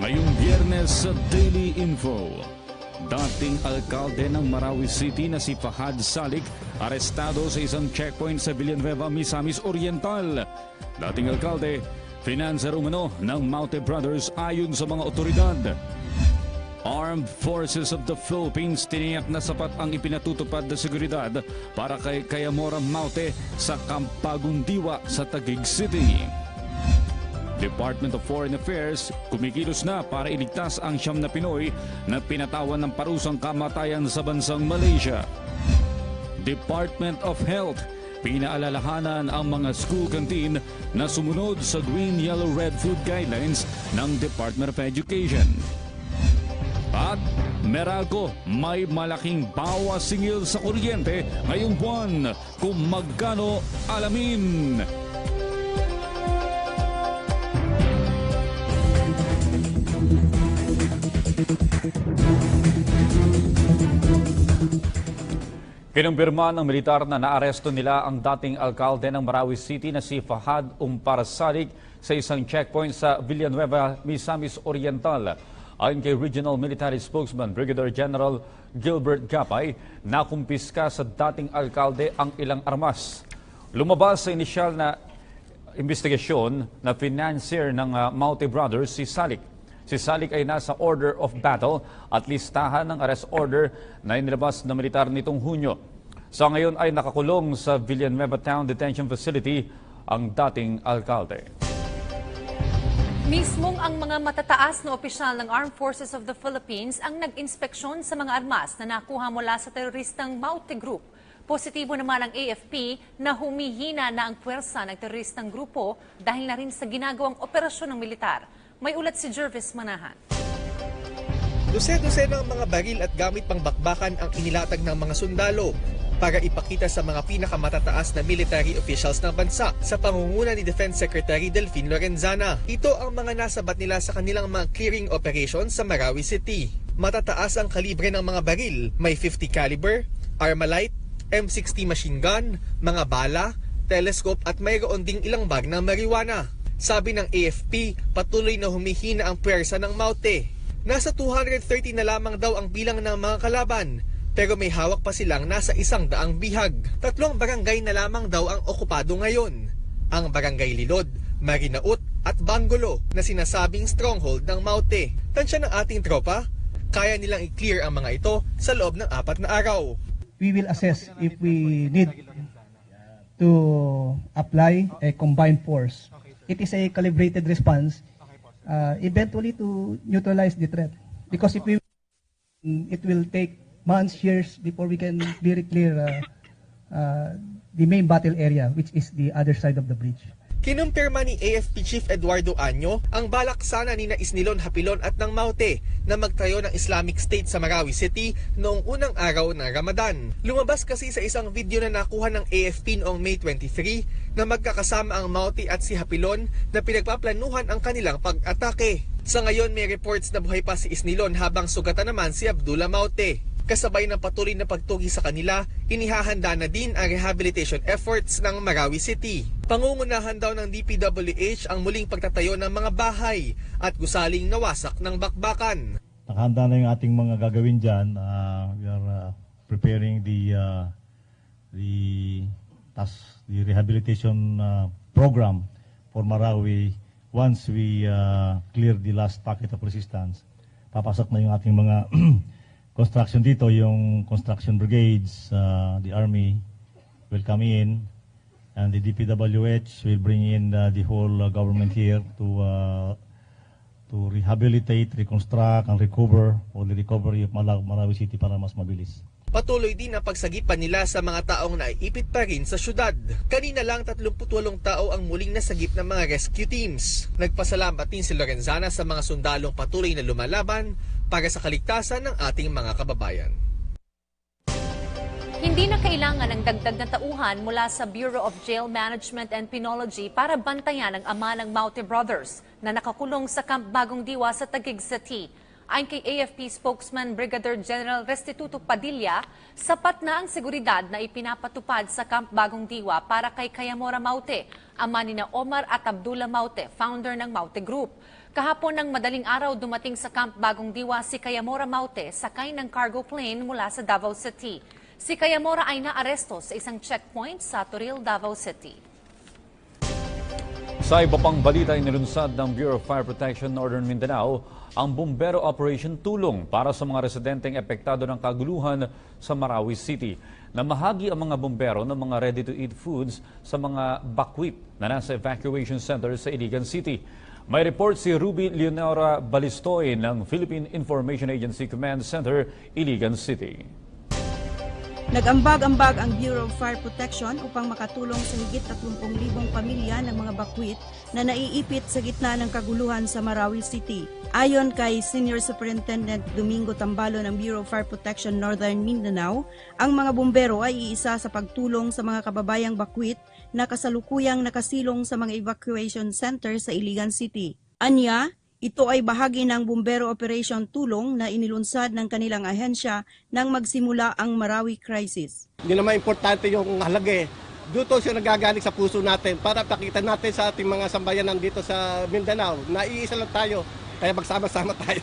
Ngayong Biyernes sa Daily Info, dating alkalde ng Marawi City na si Fahad Salik arestado sa isang checkpoint sa Villanueva, Misamis Oriental. Dating alkalde, financer umano ng Maute Brothers ayon sa mga otoridad. Armed Forces of the Philippines tiniyak na sapat ang ipinatutupad na seguridad para kay Kayamora Maute sa Camp Bagong Diwa sa Taguig City. Department of Foreign Affairs kumikilos na para iligtas ang 9 na Pinoy na pinatawan ng parusang kamatayan sa bansang Malaysia. Department of Health pinaalalahanan ang mga school canteen na sumunod sa Green, Yellow, Red Food Guidelines ng Department of Education. At Meralco, may malaking bawas singil sa kuryente ngayong buwan. Kung magkano, alamin. Kinumpirma ng militar na naaresto nila ang dating alkalde ng Marawi City na si Fahad Salik sa isang checkpoint sa Villanueva, Misamis Oriental. Ayon kay Regional Military Spokesman Brigadier General Gilbert Gapay, nakumpiska sa dating alkalde ang ilang armas. Lumabas sa inisyal na investigasyon na financier ng Maute Brothers si Salik. Si Salik ay nasa order of battle at listahan ng arrest order na inilabas ng militar nitong Hunyo. Sa ngayon ay nakakulong sa Villanueva Town Detention Facility ang dating alkalde. Mismong ang mga matataas na opisyal ng Armed Forces of the Philippines ang nag-inspeksyon sa mga armas na nakuha mula sa teroristang Maute Group. Positibo naman ang AFP na humihina na ang puwersa ng teroristang grupo dahil na rin sa ginagawang operasyon ng militar. May ulat si Jervis Manahan. Dose-dose ng mga baril at gamit pang bakbakan ang inilatag ng mga sundalo para ipakita sa mga pinakamatataas na military officials ng bansa sa pangunguna ni Defense Secretary Delfin Lorenzana. Ito ang mga nasabat nila sa kanilang mga clearing operations sa Marawi City. Matataas ang kalibre ng mga baril, may 50 caliber, Armalite, M60 machine gun, mga bala, telescope at mayroon ding ilang bag ng marijuana. Sabi ng AFP, patuloy na humihina ang puwersa ng Maute. Nasa 230 na lamang daw ang bilang ng mga kalaban, pero may hawak pa silang nasa 100 bihag. 3 barangay na lamang daw ang okupado ngayon. Ang Barangay Lilod, Marinaut at Bangolo na sinasabing stronghold ng Maute. Tansya ng ating tropa, kaya nilang i-clear ang mga ito sa loob ng 4 na araw. We will assess if we need to apply a combined force. It is a calibrated response eventually to neutralize the threat. Because if we it will take months, years before we can very clear the main battle area, which is the other side of the bridge. Kinumpirma ni AFP Chief Eduardo Año ang balak sana ni Isnilon Hapilon at ng Maute na magtayo ng Islamic State sa Marawi City noong unang araw ng Ramadan. Lumabas kasi sa isang video na nakuha ng AFP noong May 23 na magkakasama ang Maute at si Hapilon na pinagpaplanuhan ang kanilang pag-atake. Sa ngayon may reports na buhay pa si Isnilon habang sugatan naman si Abdullah Maute. Kasabay ng patuloy na pagtugi sa kanila, inihahanda na din ang rehabilitation efforts ng Marawi City. Pangungunahan daw ng DPWH ang muling pagtatayo ng mga bahay at gusaling nawasak ng bakbakan. Nakahanda na yung ating mga gagawin dyan. We are preparing the rehabilitation program for Marawi. Once we clear the last packet of resistance, papasok na yung ating mga construction dito, yung construction brigades, the army will come in, and the DPWH will bring in the whole government here to rehabilitate, reconstruct, and recover all the recovery of Marawi City para mas mabilis. Patuloy din ang pagsagipan nila sa mga taong naiipit pa rin sa syudad. Kanina lang 38 tao ang muling nasagip ng mga rescue teams. Nagpasalamat din si Lorenzana sa mga sundalong patuloy na lumalaban para sa kaligtasan ng ating mga kababayan. Hindi na kailangan ng dagdag na tauhan mula sa Bureau of Jail Management and Penology para bantayan ang ama ng Maute Brothers na nakakulong sa Camp Bagong Diwa sa Taguig City. Ayon kay AFP spokesman Brigadier General Restituto Padilla, sapat na ang seguridad na ipinapatupad sa Camp Bagong Diwa para kay Kayamora Maute, ama ni Omar at Abdullah Maute, founder ng Maute Group. Kahapon ng madaling araw dumating sa Camp Bagong Diwa si Kayamora Maute sakay ng cargo plane mula sa Davao City. Si Kayamora ay naaresto sa isang checkpoint sa Toril, Davao City. Sa iba pang balita, inilunsad ng Bureau of Fire Protection Northern Mindanao ang Bumbero Operation Tulong para sa mga residenteng epektado ng kaguluhan sa Marawi City. Namahagi ang mga bumbero ng mga ready-to-eat foods sa mga bakwit na nasa evacuation center sa Iligan City. May report si Ruby Leonora Balistoy ng Philippine Information Agency Command Center, Iligan City. Nag-ambag-ambag ang Bureau of Fire Protection upang makatulong sa higit 30,000 pamilya ng mga bakwit na naiipit sa gitna ng kaguluhan sa Marawi City. Ayon kay Senior Superintendent Domingo Tambalo ng Bureau of Fire Protection Northern Mindanao, ang mga bumbero ay iisa sa pagtulong sa mga kababayang bakwit na kasalukuyang nakasilong sa mga evacuation center sa Iligan City. Anya, ito ay bahagi ng Bumbero Operation Tulong na inilunsad ng kanilang ahensya nang magsimula ang Marawi crisis. Hindi naman importante yung halaga eh. Dito siya nagagaling sa puso natin para pakita natin sa ating mga sambayanan dito sa Mindanao na iisa lang tayo, kaya magsama-sama tayo.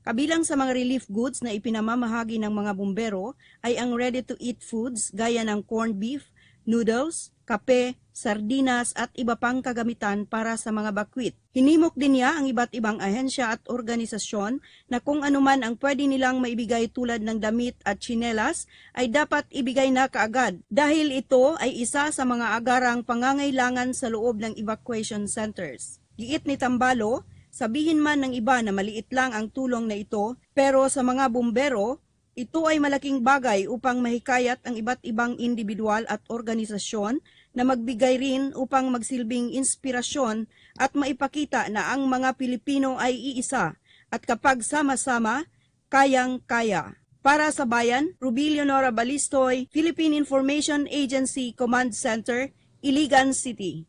Kabilang sa mga relief goods na ipinamamahagi ng mga bumbero ay ang ready-to-eat foods gaya ng corned beef, noodles, kape, sardinas at iba pang kagamitan para sa mga bakwit. Hinimok din niya ang iba't ibang ahensya at organisasyon na kung anuman ang pwede nilang maibigay tulad ng damit at tsinelas ay dapat ibigay na kaagad dahil ito ay isa sa mga agarang pangangailangan sa loob ng evacuation centers. Giit ni Tambalo, sabihin man ng iba na maliit lang ang tulong na ito, pero sa mga bumbero, ito ay malaking bagay upang mahikayat ang iba't ibang individual at organisasyon na magbigay rin upang magsilbing inspirasyon at maipakita na ang mga Pilipino ay iisa at kapag sama-sama, kayang-kaya. Para sa bayan, Ruby Leonora Balistoy, Philippine Information Agency Command Center, Iligan City.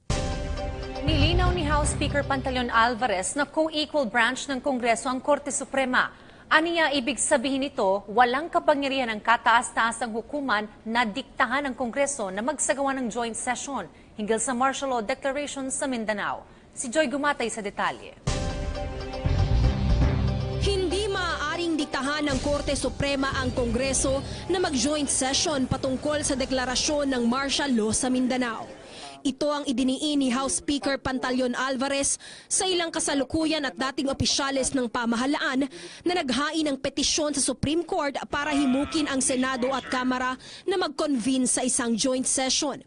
Nilinaw ni House Speaker Pantaleon Alvarez na co-equal branch ng Kongreso ang Korte Suprema. Aniya, ibig sabihin nito, walang kapangyarihan ng kataas-taasang hukuman na diktahan ng Kongreso na magsagawa ng joint session hinggil sa martial law declaration sa Mindanao. Si Joy Gumatay sa detalye. Hindi maaaring diktahan ng Korte Suprema ang Kongreso na mag-joint session patungkol sa deklarasyon ng martial law sa Mindanao. Ito ang idiniin ni House Speaker Pantaleon Alvarez sa ilang kasalukuyan at dating opisyales ng pamahalaan na naghain ng petisyon sa Supreme Court para himukin ang Senado at Kamara na mag-convene sa isang joint session.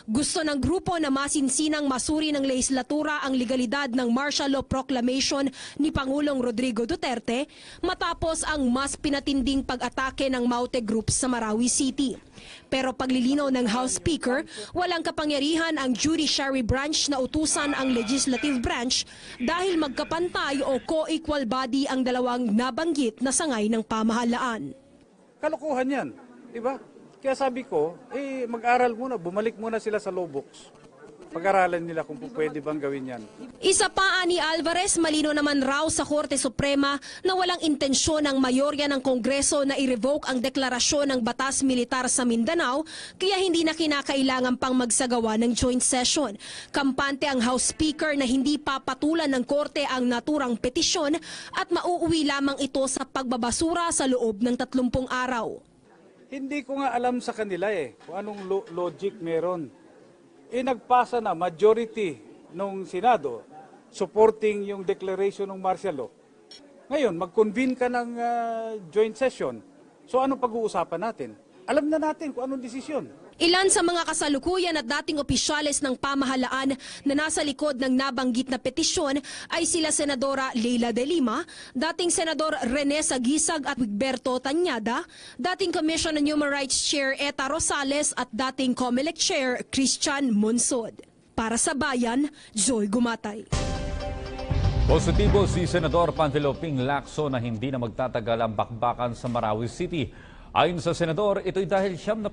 Gusto ng grupo na masinsinang masuri ng lehislatura ang legalidad ng martial law proclamation ni Pangulong Rodrigo Duterte matapos ang mas pinatinding pag-atake ng Maute Group sa Marawi City. Pero paglilinaw ng House Speaker, walang kapangyarihan ang judiciary branch na utusan ang legislative branch dahil magkapantay o co-equal body ang dalawang nabanggit na sangay ng pamahalaan. Kalokohan yan, di ba? Kaya sabi ko, mag-aral muna, bumalik muna sila sa law books. Pag-aralan nila kung pwede bang gawin yan. Isa pa ni Alvarez, malino naman raw sa Korte Suprema na walang intensyon ng mayorya ng Kongreso na i-revoke ang deklarasyon ng batas militar sa Mindanao, kaya hindi na kinakailangan pang magsagawa ng joint session. Kampante ang House Speaker na hindi papatulan ng Korte ang naturang petisyon at mauuwi lamang ito sa pagbabasura sa loob ng 30 araw. Hindi ko nga alam sa kanila kung anong logic meron. Nagpasa na majority ng Senado supporting yung declaration ng martial law. Ngayon, mag-convene ka ng joint session. So anong pag-uusapan natin? Alam na natin kung anong desisyon. Ilan sa mga kasalukuyan at dating opisyales ng pamahalaan na nasa likod ng nabanggit na petisyon ay sila Senadora Leila de Lima, dating Senador Rene Sagisag at Wigberto Tañada, dating Commission on Human Rights Chair Eta Rosales at dating COMELEC Chair Christian Monsod. Para sa Bayan, Joy Gumatay. Positibo si Senador Panfilo Ping Lacson na hindi na magtatagal ang bakbakan sa Marawi City. Ayon sa Senador, ito'y dahil 70%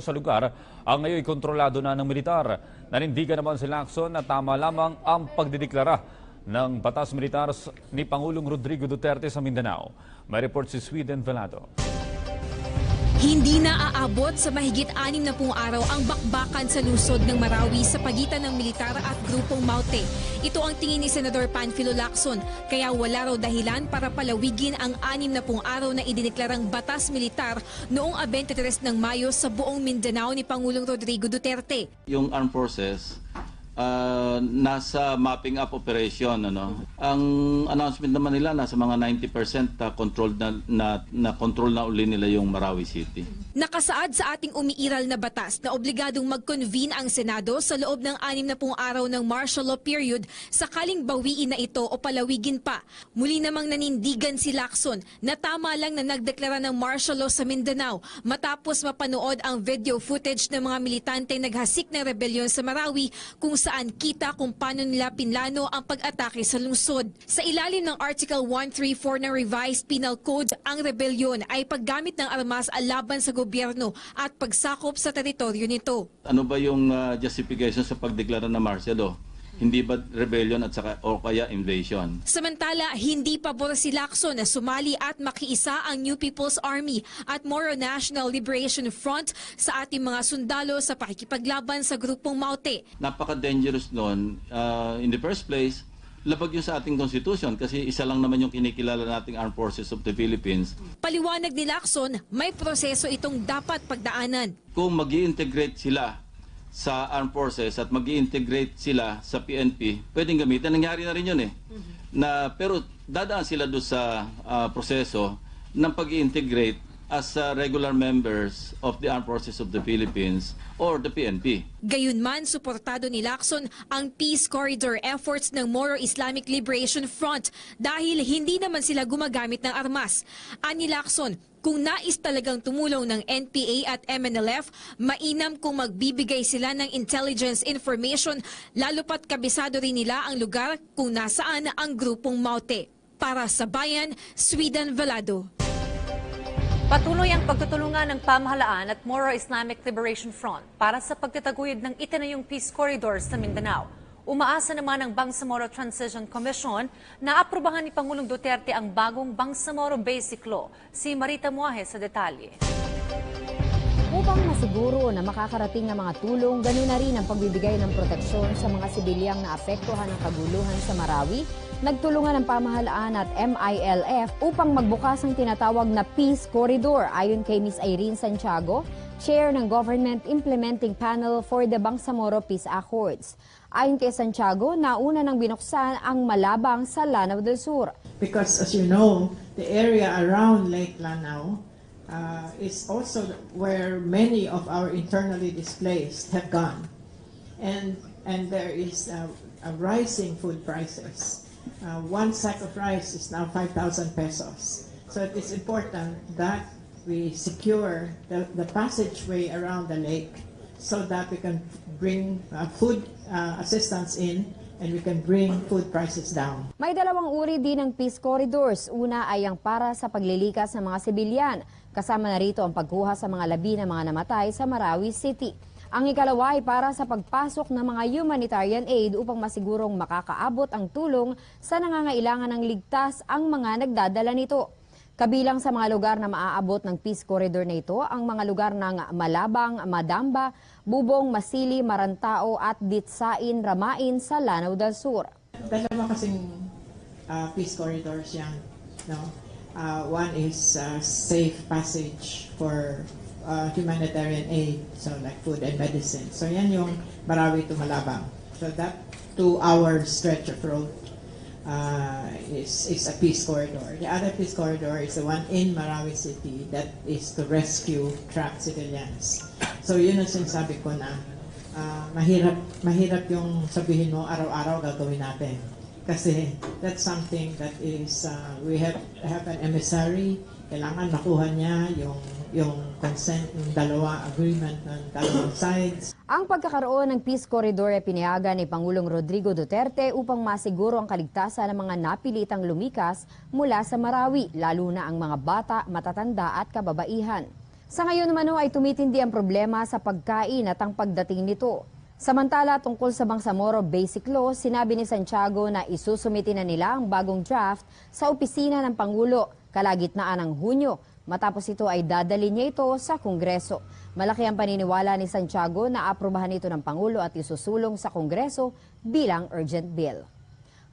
sa lugar ang ngayon kontrolado na ng militar. Nanindigan naman si Lacson na tama lamang ang pagdideklara ng batas militar ni Pangulong Rodrigo Duterte sa Mindanao. May report si Sweden Velado. Hindi na aabot sa mahigit 60 araw ang bakbakan sa lungsod ng Marawi sa pagitan ng militar at grupong Maute. Ito ang tingin ni Senador Panfilo Lacson, kaya wala raw dahilan para palawigin ang 60 araw na idineklarang batas militar noong 23 ng Mayo sa buong Mindanao ni Pangulong Rodrigo Duterte. Yung armed forces, nasa mapping up operation. Ang announcement naman nila, nasa mga 90% controlled na control na uli nila yung Marawi City. Nakasaad sa ating umiiral na batas na obligadong mag-convene ang Senado sa loob ng 60 araw ng martial law period sakaling bawiin na ito o palawigin pa. Muli namang nanindigan si Lacson na tama lang na nagdeklara ng martial law sa Mindanao matapos mapanood ang video footage ng mga militante naghasik ng rebelyon sa Marawi kung saan kita kung paano nila pinlano ang pag-atake sa lungsod. Sa ilalim ng Article 134 ng Revised Penal Code, ang rebelyon ay paggamit ng armas laban sa gobyerno at pagsakop sa teritoryo nito. Ano ba yung justification sa pagdeklara ng martial law? Hindi ba rebellion at saka o kaya invasion? Samantala, hindi pabor si Lacson na sumali at makiisa ang New People's Army at Moro National Liberation Front sa ating mga sundalo sa pakikipaglaban sa grupong Maute. Napaka-dangerous nun. In the first place, labag yun sa ating constitution kasi isa lang naman yung kinikilala nating Armed Forces of the Philippines. Paliwanag ni Lacson, may proseso itong dapat pagdaanan. Kung mag-i-integrate sila sa Armed Forces at mag-i-integrate sila sa PNP, pwedeng gamitin. Nangyari na rin yun pero dadaan sila doon sa proseso ng pag-i-integrate as regular members of the Armed Forces of the Philippines or the PNP. Gayunman, suportado ni Lacson ang peace corridor efforts ng Moro Islamic Liberation Front dahil hindi naman sila gumagamit ng armas. Ani Lacson, kung nais talagang tumulong ng NPA at MNLF, mainam kung magbibigay sila ng intelligence information, lalo pat kabisado rin nila ang lugar kung nasaan ang grupong Maute. Para sa Bayan, Sweden Velado. Patuloy ang pagtutulungan ng pamahalaan at Moro Islamic Liberation Front para sa pagtataguyod ng itinayong peace corridors sa Mindanao. Umaasa naman ang Bangsamoro Transition Commission na aprubahan ni Pangulong Duterte ang bagong Bangsamoro Basic Law. Si Marita Muaje sa detalye. Upang masiguro na makakarating ng mga tulong, ganoon na rin ang pagbibigay ng proteksyon sa mga sibilyang naapektuhan ng kaguluhan sa Marawi, nagtulungan ang pamahalaan at MILF upang magbukas ang tinatawag na Peace Corridor ayon kay Ms. Irene Santiago, Chair ng Government Implementing Panel for the Bangsamoro Peace Accords. Ayon kay Santiago, nauna nang binuksan ang Malabang sa Lanao del Sur. Because as you know, the area around Lake Lanao is also where many of our internally displaced have gone. And there is a rising food prices. One sack of rice is now 5,000 pesos. So it is important that we secure the passageway around the lake so that we can bring food assistance in and we can bring food prices down. May dalawang uri din ng peace corridors. Una ay ang para sa paglilikas ng mga sibilyan. Kasama na rito ang pagkuha sa mga labi ng mga namatay sa Marawi City. Ang ikalawa ay para sa pagpasok ng mga humanitarian aid upang masigurong makakaabot ang tulong sa nangangailangan ng ligtas ang mga nagdadala nito. Kabilang sa mga lugar na maaabot ng Peace Corridor na ito, ang mga lugar ng Malabang, Madamba, Bubong, Masili, Marantao at Ditsain, Ramain sa Lanao del Sur. Dalawa kasing Peace Corridors yan. No? One is safe passage for humanitarian aid, so like food and medicine. So yan yung Marawi to Malabang. So that 2-hour stretch of road is a peace corridor. The other peace corridor is the one in Marawi City that is to rescue trapped civilians. So yun ang sinasabi ko na mahirap yung sabihin mo araw-araw gagawin natin. Kasi that's something that is, we have an emissary, kailangan makuha niya yung consent ng dalawa, agreement ng dalawang sides. Ang pagkakaroon ng Peace Corridor ay pinayagan ni Pangulong Rodrigo Duterte upang masiguro ang kaligtasan ng mga napilitang lumikas mula sa Marawi, lalo na ang mga bata, matatanda at kababaihan. Sa ngayon naman ay tumitindi ang problema sa pagkain at ang pagdating nito. Samantala, tungkol sa Bangsamoro Basic Law, sinabi ni Santiago na isusumiti na nila ang bagong draft sa opisina ng Pangulo kalagitnaan ng Hunyo Matapos ito ay dadalhin niya ito sa Kongreso. Malaki ang paniniwala ni Santiago na aprubahan ito ng Pangulo at isusulong sa Kongreso bilang urgent bill.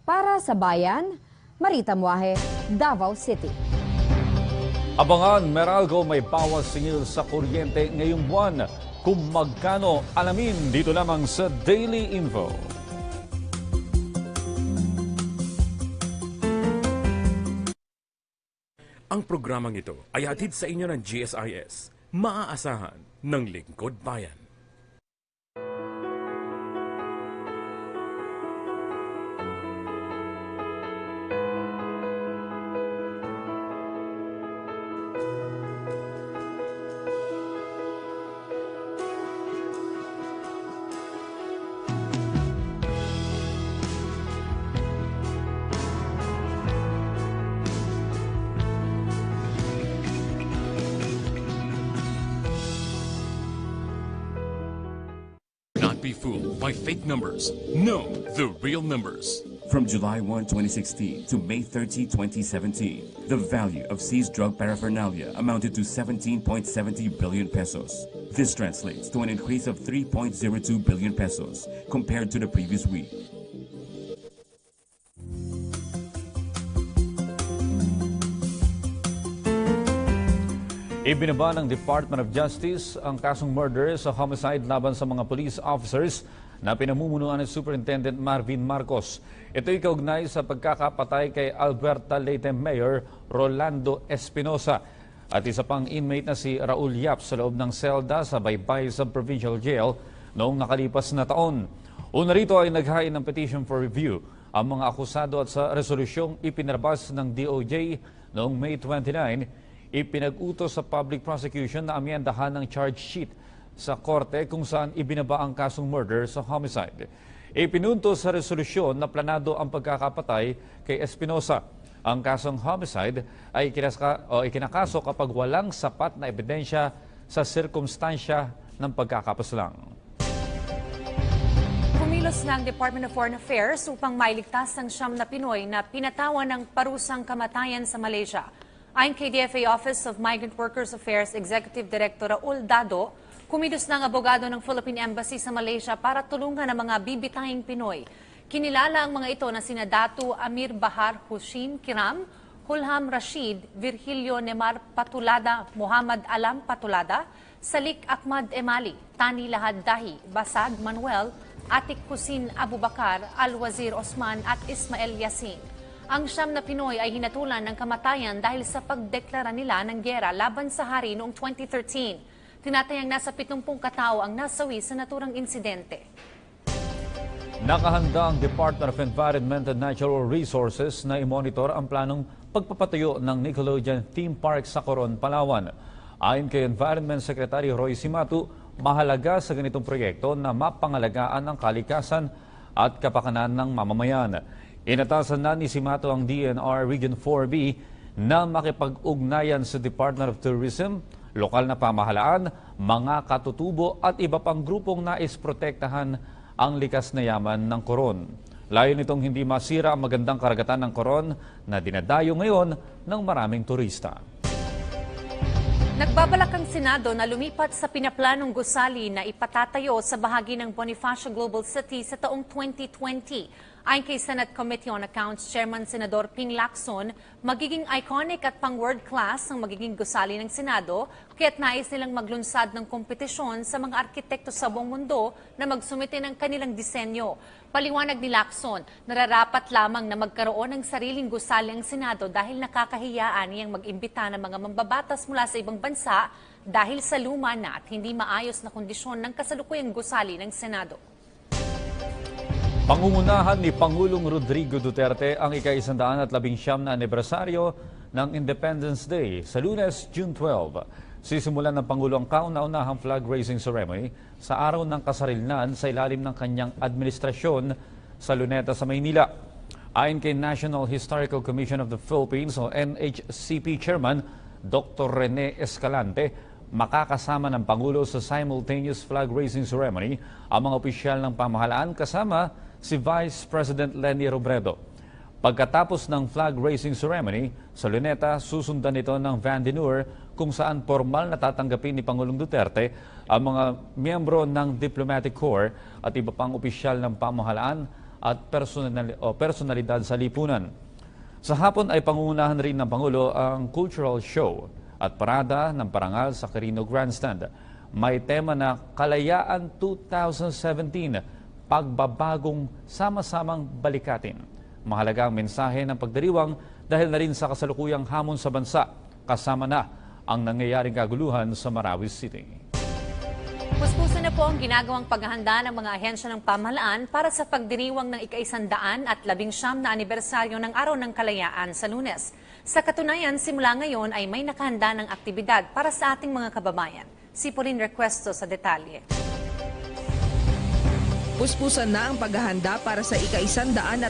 Para sa Bayan, Marita Muahe, Davao City. Abangan, Meralco may bawas singil sa kuryente ngayong buwan. Kung magkano, alamin dito lamang sa Daily Info. Ang programang ito ay hatid sa inyo ng GSIS. Maaasahan ng Lingkod Bayan. Be fooled by fake numbers. Know the real numbers. From July 1, 2016 to May 30, 2017, the value of seized drug paraphernalia amounted to 17.70 billion pesos. This translates to an increase of 3.02 billion pesos compared to the previous week. Ibinaba ng Department of Justice ang kasong murder sa homicide laban sa mga police officers na pinamumunuan ni Superintendent Marvin Marcos. Ito'y kaugnay sa pagkakapatay kay Alberta Leyte Mayor Rolando Espinosa at isa pang inmate na si Raul Yap sa loob ng selda sa Baybay Sub-Provincial Jail noong nakalipas na taon. Una rito ay naghain ng petition for review ang mga akusado at sa resolusyong ipinarabas ng DOJ noong May 29, ipinag-utos sa public prosecution na amyendahan ng charge sheet sa korte kung saan ibinaba ang kasong murder sa homicide. Ipinunto sa resolusyon na planado ang pagkakapatay kay Espinosa. Ang kasong homicide ay ikinakaso kapag walang sapat na ebidensya sa sirkumstansya ng pagkakapaslang. Kumilos ng Department of Foreign Affairs upang mailigtas ang 9 na Pinoy na pinatawan ng parusang kamatayan sa Malaysia. Ayon kay DFA Office of Migrant Workers Affairs Executive Director Raul Dado, kumilos ng abogado ng Philippine Embassy sa Malaysia para tulungan ang mga bibitahing Pinoy. Kinilala ang mga ito na sina Datu Amir Bahar Hushin Kiram, Hulham Rashid, Virgilio Nemar Patulada, Muhammad Alam Patulada, Salik Ahmad Emali, Tani Lahad Dahi, Basad Manuel, Atik Husin Abubakar, Al-Wazir Osman at Ismael Yasin. Ang 9 na Pinoy ay hinatulan ng kamatayan dahil sa pagdeklara nila ng gyera laban sa hari noong 2013. Tinatayang nasa 70 katao ang nasawi sa naturang insidente. Nakahanda ang Department of Environment and Natural Resources na i-monitor ang planong pagpapatayo ng Nickelodeon Theme Park sa Coron, Palawan. Ayon kay Environment Secretary Roy Cimatu, mahalaga sa ganitong proyekto na mapangalagaan ang kalikasan at kapakanan ng mamamayan. Inatasan na ni Cimatu ang DNR Region 4B na makipag-ugnayan sa Department of Tourism, lokal na pamahalaan, mga katutubo at iba pang grupong nais protektahan ang likas na yaman ng Coron. Layo nitong hindi masira ang magandang karagatan ng Coron na dinadayo ngayon ng maraming turista. Nagbabalak ang Senado na lumipat sa pinaplanong gusali na ipatatayo sa bahagi ng Bonifacio Global City sa taong 2020. Ayon kay Senate Committee on Accounts Chairman Senador Ping Lacson, magiging iconic at pang-world class ang magiging gusali ng Senado, kaya't nais nilang maglunsad ng kompetisyon sa mga arkitekto sa buong mundo na magsumite ng kanilang disenyo. Paliwanag ni Lacson, nararapat lamang na magkaroon ng sariling gusali ang Senado dahil nakakahiyaan niyang mag-imbita ng mga mambabatas mula sa ibang bansa dahil sa luma na at hindi maayos na kondisyon ng kasalukuyang gusali ng Senado. Pangungunahan ni Pangulong Rodrigo Duterte ang ika-119 na anibersaryo ng Independence Day sa Lunes, June 12. Sisimulan ng Pangulo ang kauna-unahang flag-raising ceremony sa araw ng kasarilnan sa ilalim ng kanyang administrasyon sa Luneta sa Maynila. Ayon kay National Historical Commission of the Philippines o NHCP Chairman Dr. Rene Escalante, makakasama ng Pangulo sa simultaneous flag-raising ceremony ang mga opisyal ng pamahalaan kasama si Vice President Leni Robredo. Pagkatapos ng flag raising ceremony, sa Luneta, susundan ito ng Vandeneur kung saan formal na tatanggapin ni Pangulong Duterte ang mga miyembro ng Diplomatic Corps at iba pang opisyal ng pamahalaan at personalidad sa lipunan. Sa hapon ay pangungunahan rin ng Pangulo ang cultural show at parada ng parangal sa Quirino Grandstand. May tema na Kalayaan 2017, pagbabagong sama-samang balikatin. Mahalaga ang mensahe ng pagdiriwang dahil na rin sa kasalukuyang hamon sa bansa, kasama na ang nangyayaring kaguluhan sa Marawi City. Puspuso na po ang ginagawang paghahanda ng mga ahensya ng pamahalaan para sa pagdiriwang ng ika-119 na anibersaryo ng Araw ng Kalayaan sa Lunes. Sa katunayan, simula ngayon ay may nakahanda ng aktibidad para sa ating mga kababayan. Si Pauline Requesto sa detalye. Puspusan na ang paghahanda para sa ika-119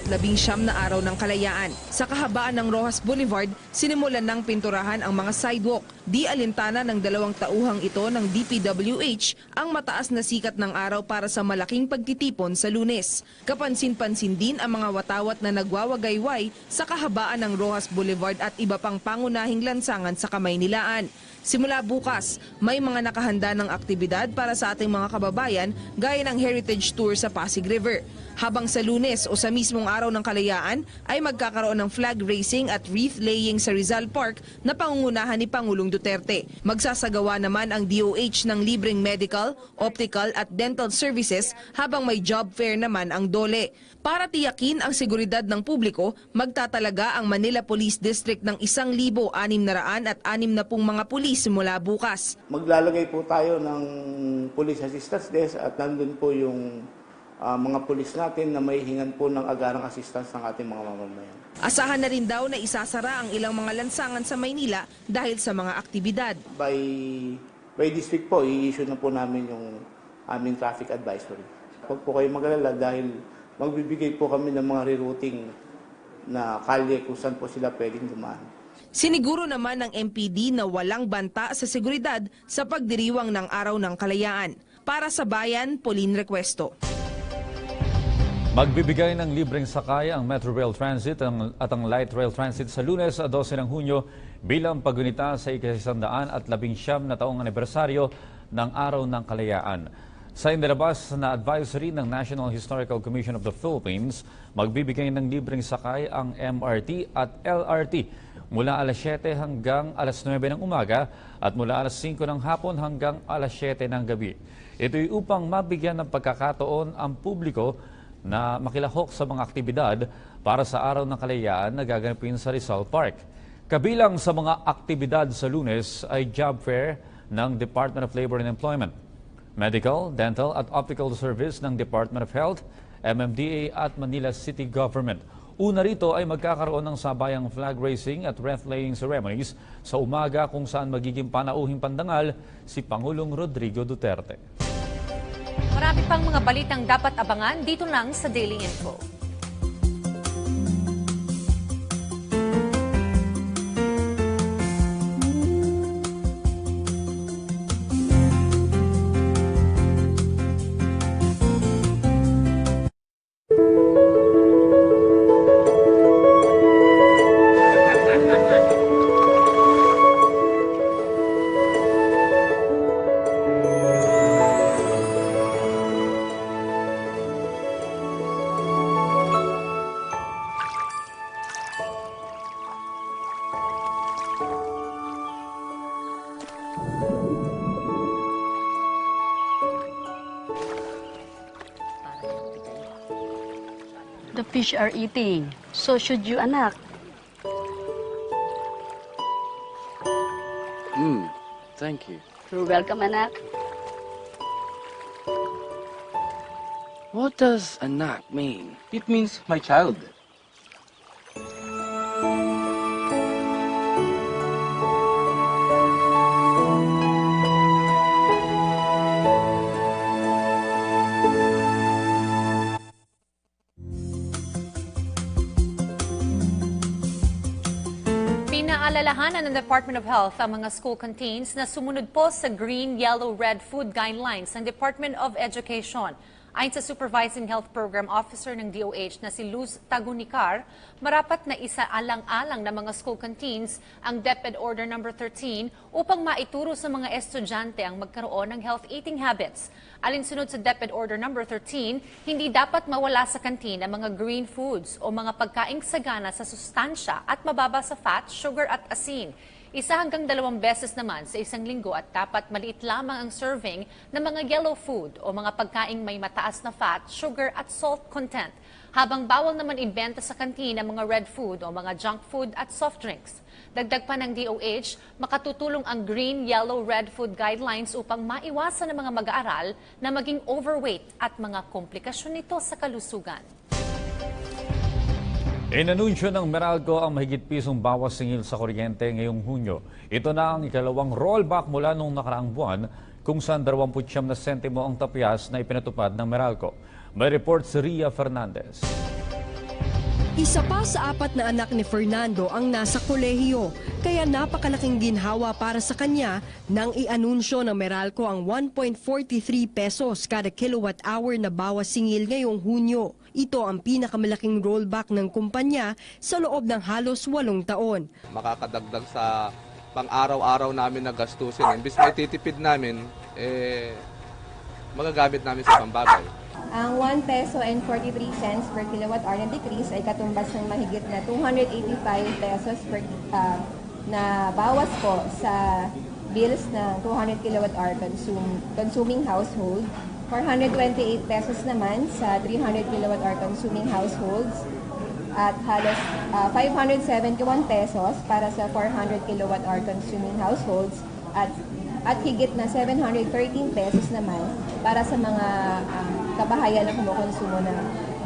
na Araw ng Kalayaan. Sa kahabaan ng Roxas Boulevard, sinimulan ng pinturahan ang mga sidewalk. Di alintana ng 2 tauhang ito ng DPWH ang mataas na sikat ng araw para sa malaking pagtitipon sa Lunes. Kapansin-pansin din ang mga watawat na nagwawagayway sa kahabaan ng Roxas Boulevard at iba pang pangunahing lansangan sa Kamaynilaan. Simula bukas, may mga nakahanda ng aktibidad para sa ating mga kababayan gaya ng Heritage Tour sa Pasig River. Habang sa Lunes o sa mismong Araw ng Kalayaan ay magkakaroon ng flag raising at wreath laying sa Rizal Park na pangungunahan ni Pangulong Duterte. Magsasagawa naman ang DOH ng libreng medical, optical at dental services habang may job fair naman ang DOLE. Para tiyakin ang seguridad ng publiko, magtatalaga ang Manila Police District ng 1,660 mga pulis mula bukas. Maglalagay po tayo ng Police Assistance Desk at nandun po yung mga pulis natin na may hingan po ng agarang assistance ng ating mga mamamayan. Asahan na rin daw na isasara ang ilang mga lansangan sa Maynila dahil sa mga aktibidad. By district po, i-issue na po namin yung aming traffic advisory. Huwag po kayo mag-alala dahil magbibigay po kami ng mga rerouting na kalye kung saan po sila pwedeng dumaan. Siniguro naman ng MPD na walang banta sa seguridad sa pagdiriwang ng Araw ng Kalayaan. Para sa Bayan, Pauline Requesto. Magbibigay ng libreng sakay ang Metro Rail Transit at ang Light Rail Transit sa Lunes, 12 ng Hunyo bilang paggunita sa ika-119 na taong anibersaryo ng Araw ng Kalayaan. Sa inilabas na advisory ng National Historical Commission of the Philippines, magbibigay ng libreng sakay ang MRT at LRT mula alas 7 hanggang alas 9 ng umaga at mula alas 5 ng hapon hanggang alas 7 ng gabi. Ito'y upang mabigyan ng pagkakataon ang publiko na makilahok sa mga aktibidad para sa Araw ng Kalayaan na gaganapin sa Rizal Park. Kabilang sa mga aktibidad sa Lunes ay job fair ng Department of Labor and Employment, Medical, Dental at Optical Service ng Department of Health, MMDA at Manila City Government. Una rito ay magkakaroon ng sabayang flag raising at wreath laying ceremonies sa umaga kung saan magiging panauhing pandangal si Pangulong Rodrigo Duterte. Marami pang mga balitang dapat abangan dito lang sa Daily Info. The fish are eating. So should you, anak. Thank you. You're welcome, anak. What does anak mean? It means my child. Pinaalalahanan ng Department of Health ang mga school canteens na sumunod po sa green, yellow, red food guidelines ng Department of Education. Ayon sa Supervising Health Program Officer ng DOH na si Luz Tagunicar, marapat na isaalang-alang ng mga school canteens ang DepEd Order No. 13 upang maituro sa mga estudyante ang magkaroon ng health eating habits. Alinsunod sa DepEd Order No. 13, hindi dapat mawala sa canteen ang mga green foods o mga pagkaing sagana sa sustansya at mababa sa fat, sugar at asin. 1 hanggang 2 beses naman sa isang linggo at dapat maliit lamang ang serving ng mga yellow food o mga pagkaing may mataas na fat, sugar at salt content. Habang bawal naman ibenta sa kantin ang mga red food o mga junk food at soft drinks. Dagdag pa ng DOH, makatutulong ang green, yellow, red food guidelines upang maiwasan ng mga mag-aaral na maging overweight at mga komplikasyon nito sa kalusugan. Inanunsyo ng Meralco ang mahigit pisong bawas singil sa kuryente ngayong Hunyo. Ito na ang ikalawang rollback mula noong nakaraang buwan kung saan 29 na sentimo ang tapyas na ipinatupad ng Meralco. May report si Ria Fernandez. Isa pa sa 4 na anak ni Fernando ang nasa kolehiyo, kaya napakalaking ginhawa para sa kanya nang i-anunsyo ng Meralco ang 1.43 pesos kada kilowatt-hour na bawas singil ngayong Hunyo. Ito ang pinakamalaking rollback ng kumpanya sa loob ng halos 8 taon. Makakadagdag sa pang-araw-araw namin na gastusin. Imbis na ititipid namin, magagamit namin sa pambagay. Ang 1 peso and 43 cents per kilowatt-hour na decrease ay katumbas ng mahigit na 285 pesos per, na bawas po sa bills ng 200 kilowatt-hour consuming household. 428 pesos naman sa 300 kilowatt-hour consuming households at halos 571 pesos para sa 400 kilowatt-hour consuming households at higit na 713 pesos naman para sa mga kabahayan na kumukonsumo ng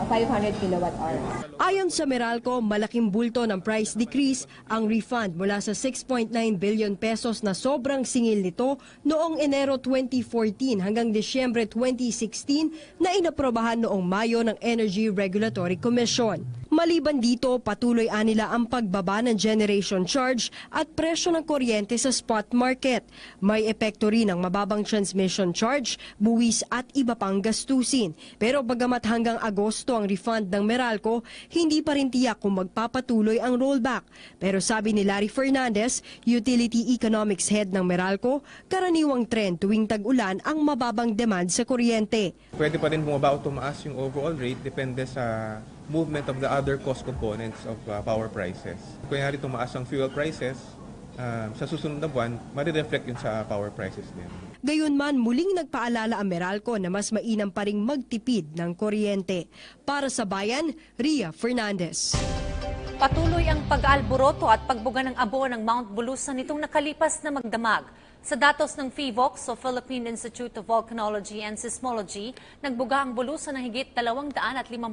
500 kilowatt-hour. Ayon sa Meralco, malaking bulto ng price decrease ang refund mula sa 6.9 billion pesos na sobrang singil nito noong Enero 2014 hanggang Disyembre 2016 na inaprobahan noong Mayo ng Energy Regulatory Commission. Maliban dito, patuloy anila ang pagbaba ng generation charge at presyo ng kuryente sa spot market. May epekto rin ang mababang transmission charge, buwis at iba pang gastusin. Pero bagamat hanggang Agosto ang refund ng Meralco, hindi pa rin tiyak kung magpapatuloy ang rollback. Pero sabi ni Larry Fernandez, Utility Economics Head ng Meralco, karaniwang trend tuwing tag-ulan ang mababang demand sa kuryente. Pwede pa rin bumaba o tumaas yung overall rate, depende sa movement of the other cost components of power prices. Kung yari tumaas ang fuel prices, sa susunod na buwan, marireflect yun sa power prices din. Gayunman, muling nagpaalala ang Meralco na mas mainam pa ring magtipid ng kuryente. Para sa Bayan, Ria Fernandez. Patuloy ang pag-aalboroto at pagbuga ng abo ng Mount Bulusan nitong nakalipas na magdamag. Sa datos ng PHIVOLCS o Philippine Institute of Volcanology and Seismology, nagbuga ang Bulusan ng higit 258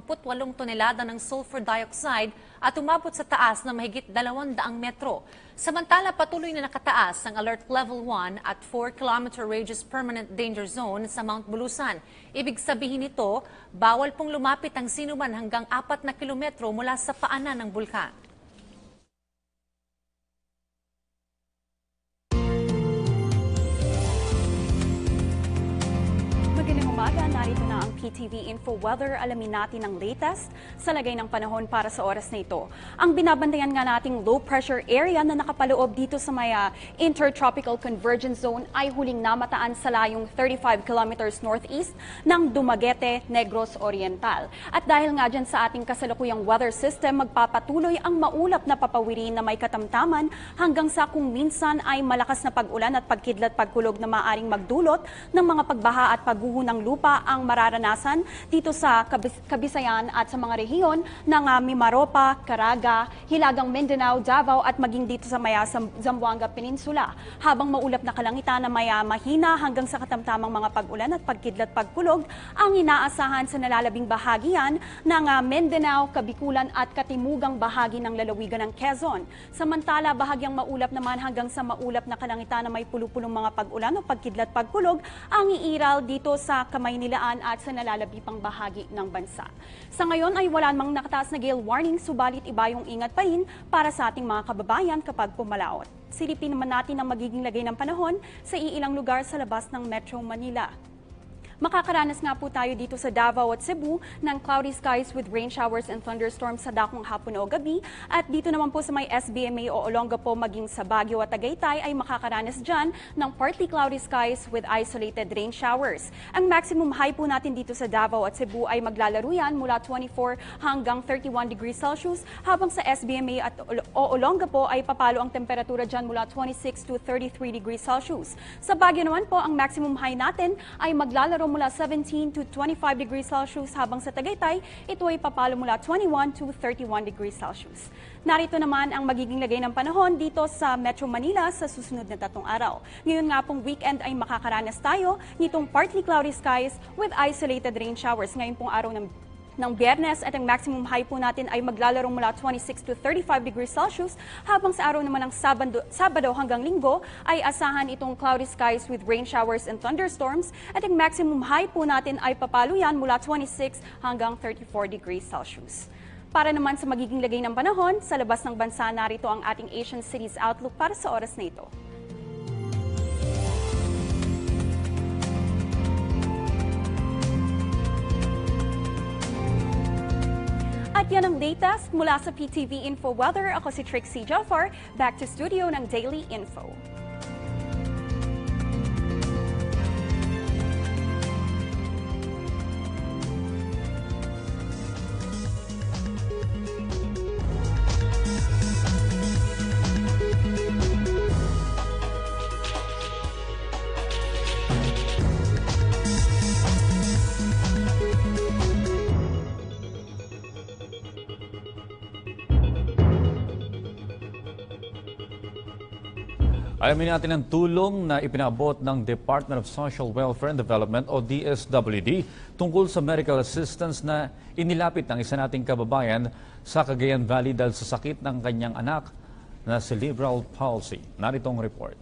tonelada ng sulfur dioxide at umabot sa taas na mahigit 200 metro. Samantala, patuloy na nakataas ang Alert Level 1 at 4-kilometer radius permanent danger zone sa Mount Bulusan. Ibig sabihin nito, bawal pong lumapit ang sinuman hanggang 4 na kilometro mula sa paanan ng bulkan. Magandang umaga, narito na ang PTV Info Weather. Alamin natin ang latest sa lagay ng panahon para sa oras na ito. Ang binabantayan nga nating low pressure area na nakapaloob dito sa may Intertropical Convergence Zone ay huling namataan sa layong 35 kilometers northeast ng Dumaguete, Negros Oriental. At dahil nga dyan sa ating kasalukuyang weather system, magpapatuloy ang maulap na papawirin na may katamtaman hanggang sa kung minsan ay malakas na pag-ulan at pagkidlat pagkulog na maaring magdulot ng mga pagbaha at pagguho ng lupa ang mararanasan dito sa Kabisayan at sa mga rehiyon ng Mimaropa, Caraga, Hilagang Mindanao, Davao at maging dito sa maya Zamboanga Peninsula. Habang maulap na kalangitan na maya mahina hanggang sa katamtamang mga pag-ulan at pagkidlat pagkulog ang inaasahan sa nalalabing bahagian ng Mindanao, Kabikulan at katimugang bahagi ng lalawigan ng Quezon. Samantala, bahagyang maulap naman hanggang sa maulap na kalangitan na may pulupulong mga pag-ulan o pagkidlat pagkulog ang iiral dito sa Kamaynilaan at sa nalalabi pang bahagi ng bansa. Sa ngayon ay wala namang nakataas na gale warning, subalit iba yung ingat pa rin para sa ating mga kababayan kapag pumalaot. Silipin naman natin ang magiging lagay ng panahon sa iilang lugar sa labas ng Metro Manila. Makakaranas nga po tayo dito sa Davao at Cebu ng cloudy skies with rain showers and thunderstorms sa dakong hapon o gabi. At dito naman po sa may SBMA o Olongapo maging sa Baguio at Tagaytay ay makakaranas dyan ng partly cloudy skies with isolated rain showers. Ang maximum high po natin dito sa Davao at Cebu ay maglalaro yan mula 24 hanggang 31 degrees Celsius, habang sa SBMA at Olongapo ay papalo ang temperatura dyan mula 26 to 33 degrees Celsius. Sa Baguio naman po, ang maximum high natin ay maglalaro mula 17 to 25 degrees Celsius, habang sa Tagaytay, ito ay papalo mula 21 to 31 degrees Celsius. Narito naman ang magiging lagay ng panahon dito sa Metro Manila sa susunod na 3 araw. Ngayon nga pong weekend ay makakaranas tayo nitong partly cloudy skies with isolated rain showers. Ngayon pong araw ng Biyernes at ang maximum high po natin ay maglalaro mula 26 to 35 degrees Celsius, habang sa araw naman ng Sabado hanggang Linggo ay asahan itong cloudy skies with rain showers and thunderstorms, at ang maximum high po natin ay papalo yan mula 26 hanggang 34 degrees Celsius. Para naman sa magiging lagay ng panahon sa labas ng bansa, narito ang ating Asian Cities Outlook para sa oras na ito. At yan ang latest mula sa PTV Info Weather. Ako si Trixie Jafar. Back to studio ng Daily Info. Alamin natin ang tulong na ipinaabot ng Department of Social Welfare and Development o DSWD tungkol sa medical assistance na inilapit ng isa nating kababayan sa Cagayan Valley dahil sa sakit ng kanyang anak na cerebral palsy. Narito ang report.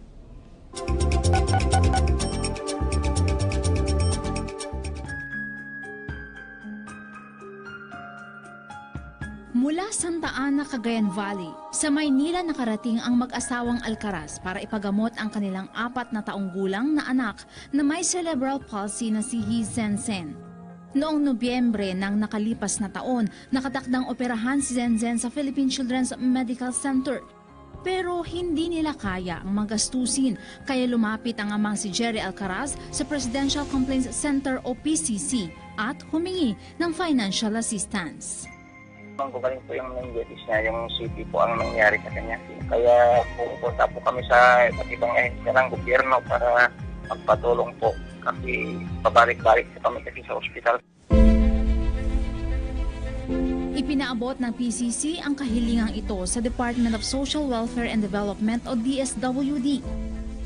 Mula Santa Ana, Cagayan Valley, sa Maynila nakarating ang mag-asawang Alcaraz para ipagamot ang kanilang 4 na taong gulang na anak na may cerebral palsy na si He Zenzen. Noong Nobyembre ng nakalipas na taon, nakatakdang operahan si Zenzen sa Philippine Children's Medical Center. Pero hindi nila kaya ang magastusin, kaya lumapit ang amang si Jerry Alcaraz sa Presidential Complaints Center o PCC at humingi ng financial assistance. Ang gumaling po yung diabetes niya, yung CP po ang nangyari sa kanya. Kaya pupunta po kami sa iba't ibang ahensya ng gobyerno para magpatulong po. Kasi pabalik-balik kami kasi sa ospital. Ipinaabot ng PCC ang kahilingang ito sa Department of Social Welfare and Development o DSWD.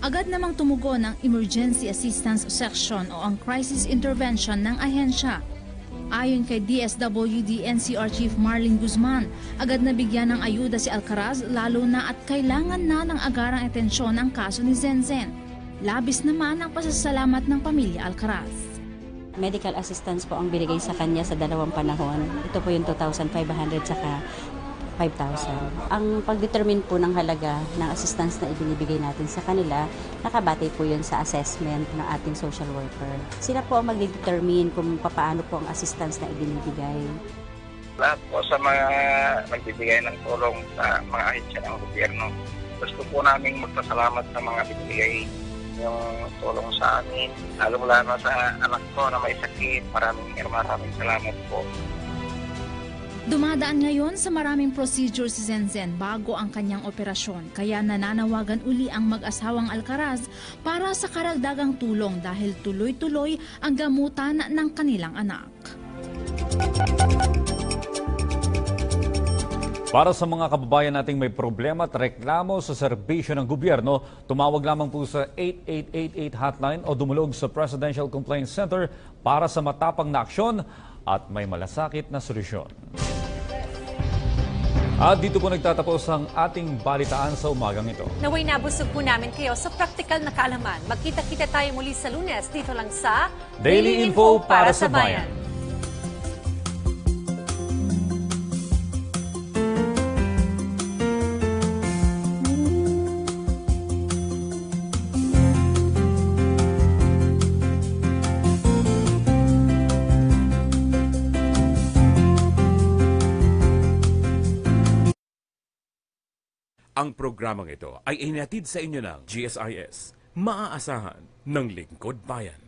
Agad namang tumugon ang Emergency Assistance Section o ang Crisis Intervention ng ahensya. Ayon kay DSWD NCR Chief Marlene Guzman, agad na bigyan ng ayuda si Alcaraz lalo na at kailangan na ng agarang atensyon ang kaso ni Zenzen. Labis naman ang pasasalamat ng pamilya Alcaraz. Medical assistance po ang binigay sa kanya sa 2 panahon. Ito po yung 2,500 saka 5,000. Ang pag-determine po ng halaga ng assistance na ibinibigay natin sa kanila, nakabatay po yun sa assessment ng ating social worker. Sila po ang mag-determine kung paano po ang assistance na ibinibigay. Lahat po sa mga nagbibigay ng tulong sa mga ahensya ng gobyerno, gusto po namin magpasalamat sa mga binibigay yung tulong sa amin, lalo-lalo sa anak ko na may sakit. Maraming salamat po. Dumadaan ngayon sa maraming procedure si Zenzen bago ang kanyang operasyon, kaya nananawagan uli ang mag-asawang Alcaraz para sa karagdagang tulong dahil tuloy-tuloy ang gamutan ng kanilang anak. Para sa mga kababayan nating may problema at reklamo sa serbisyo ng gobyerno, tumawag lamang po sa 8888 hotline o dumulog sa Presidential Complaints Center para sa matapang na aksyon at may malasakit na solusyon. At dito po nagtatapos ang ating balitaan sa umagang ito. Naway nabusog po namin kayo sa praktikal na kaalaman. Magkita-kita tayo muli sa Lunes dito lang sa Daily Info para sa Bayan. Ang programang ito ay inatid sa inyo ng GSIS, maaasahan ng Lingkod Bayan.